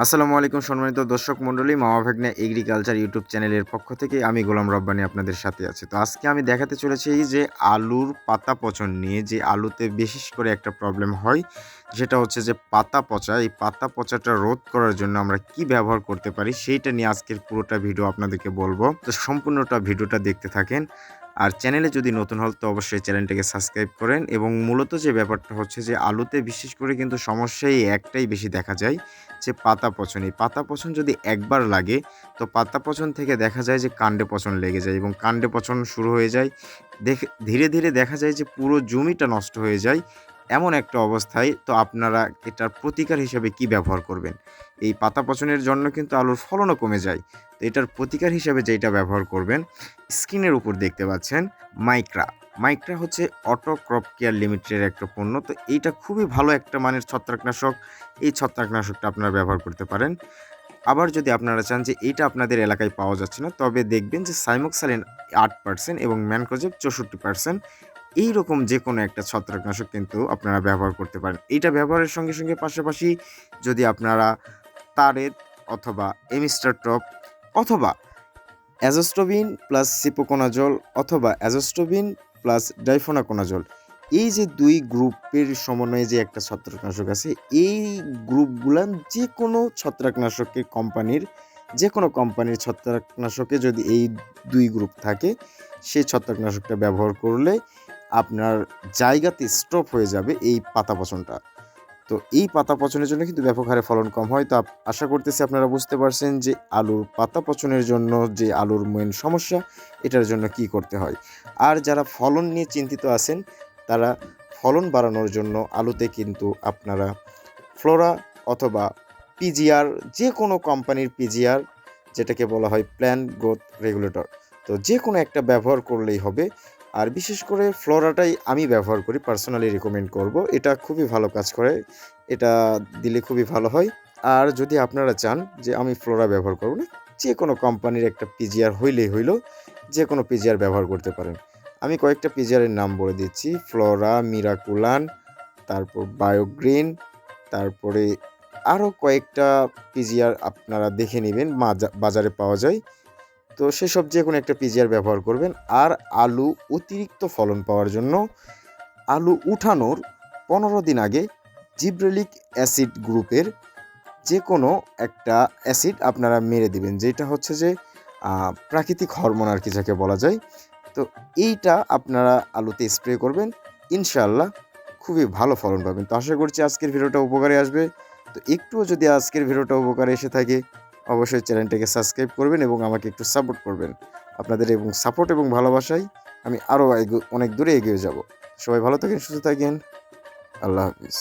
আসসালামু আলাইকুম সম্মানিত দর্শক মণ্ডলী, মামা ভাগ্নে এগ্রিকালচার ইউটিউব চ্যানেলের পক্ষ থেকে আমি গোলাম রব্বানী আপনাদের সাথে আছি। তো আজকে আমি দেখাতে চলেছি এই যে আলুর পাতা পচন নিয়ে, যে আলুতে বিশেষ করে একটা প্রবলেম হয়, যেটা হচ্ছে যে পাতা পচা। এই পাতা পচাটা রোধ করার জন্য আমরা কি ব্যবহার করতে পারি, সেইটা নিয়ে আজকের পুরোটা ভিডিও আপনাদেরকে বলবো। তো সম্পূর্ণটা ভিডিওটা দেখতে থাকেন। আর চ্যানেলে যদি নতুন হন তো অবশ্যই চ্যানেলটাকে সাবস্ক্রাইব করেন। এবং মূলত যে ব্যাপারটা হচ্ছে যে আলুতে বিশেষ করে কিন্তু সমস্যা এই একটাই বেশি দেখা যায়, যে পাতা পচন। এই পাতা পচন যদি একবার লাগে তো পাতা পচন থেকে দেখা যায় যে কাণ্ডে পচন লেগে যায় এবং কাণ্ডে পচন শুরু হয়ে যায়। ধীরে ধীরে দেখা যায় যে পুরো জমিটা নষ্ট হয়ে যায় এমন একটা অবস্থায়। তো আপনারা এটার প্রতিকার হিসেবে কি ব্যবহার করবেন? এই পাতা পচনের জন্য কিন্তু আলুর ফলনও কমে যায়। তো এটার প্রতিকার হিসেবে যেটা ব্যবহার করবেন, স্ক্রিনের উপর দেখতে পাচ্ছেন মাইক্রা। মাইক্রা হচ্ছে অটো ক্রপ কেয়ার লিমিটেডের একটা পণ্য। তো এইটা খুবই ভালো একটা মানের ছত্রাকনাশক। এই ছত্রাকনাশকটা আপনারা ব্যবহার করতে পারেন। আবার যদি আপনারা চান যে এইটা আপনাদের এলাকায় পাওয়া যাচ্ছে না, তবে দেখবেন যে সাইমোক্সালিন 8% এবং ম্যানকোজেব 64%, এইরকম যে কোনো একটা ছত্রাকনাশক কিন্তু আপনারা ব্যবহার করতে পারেন। এইটা ব্যবহারের সঙ্গে সঙ্গে পাশাপাশি যদি আপনারা তারের অথবা এমিস্টার টপ অথবা অ্যাজোস্টোবিন প্লাস সিপোকোনাজল অথবা অ্যাজোস্টোবিন প্লাস ডাইফোনাকোনাজল, এই যে ২ গ্রুপের সমন্বয়ে যে একটা ছত্রাকনাশক আছে, এই গ্রুপগুলান যে কোনো ছত্রাকনাশকের কোম্পানির, যে কোনো কোম্পানির ছত্রাকনাশকে যদি এই ২ গ্রুপ থাকে, সেই ছত্রাকনাশকটা ব্যবহার করলে আপনার জায়গাতে স্টপ হয়ে যাবে এই পাতা পচনটা। তো এই পাতা পচনের জন্য কিন্তু ব্যাপক হারে ফলন কম হয়। তো আশা করতেছি আপনারা বুঝতে পারছেন যে আলুর পাতা পচনের জন্য যে আলুর মেন সমস্যা, এটার জন্য কি করতে হয়। আর যারা ফলন নিয়ে চিন্তিত আছেন, তারা ফলন বাড়ানোর জন্য আলুতে কিন্তু আপনারা ফ্লোরা অথবা পিজিআর, যে কোনো কোম্পানির পিজিআর, যেটাকে বলা হয় প্ল্যান্ট গ্রোথ রেগুলেটর, তো যে কোনো একটা ব্যবহার করলেই হবে। আর বিশেষ করে ফ্লোরাটাই আমি ব্যবহার করি, পার্সোনালি রিকমেন্ড করব। এটা খুবই ভালো কাজ করে, এটা দিলে খুবই ভালো হয়। আর যদি আপনারা চান যে আমি ফ্লোরা ব্যবহার করব না, যে কোনো কোম্পানির একটা পিজিআর হইলেই হইল, যে কোনো পিজিআর ব্যবহার করতে পারেন। আমি কয়েকটা পিজিআরের নাম বলে দিচ্ছি: ফ্লোরা, মিরাকুলান, তারপর বায়োগ্রিন, তারপরে আরও কয়েকটা পিজিআর আপনারা দেখে নেবেন, বাজারে পাওয়া যায়। তো সেসব যে কোনো একটা পিজিআর ব্যবহার করবেন। আর আলু অতিরিক্ত ফলন পাওয়ার জন্য আলু উঠানোর 15 দিন আগে জিব্রেলিক অ্যাসিড গ্রুপের যে কোনো একটা অ্যাসিড আপনারা মেরে দিবেন, যেটা হচ্ছে যে প্রাকৃতিক হরমোন আর কি যাকে বলা যায়। তো এইটা আপনারা আলুতে স্প্রে করবেন, ইনশাআল্লাহ খুবই ভালো ফলন পাবেন। তো আশা করছি আজকের ভিডিওটা উপকারে আসবে। তো একটুও যদি আজকের ভিডিওটা উপকারে এসে থাকে, অবশ্যই চ্যানেলটাকে সাবস্ক্রাইব করবেন এবং আমাকে একটু সাপোর্ট করবেন। আপনাদের এবং সাপোর্ট এবং ভালোবাসায় আমি আরও অনেক দূরে এগিয়ে যাব। সবাই ভালো থাকেন, সুস্থ থাকেন। আল্লাহ হাফিজ।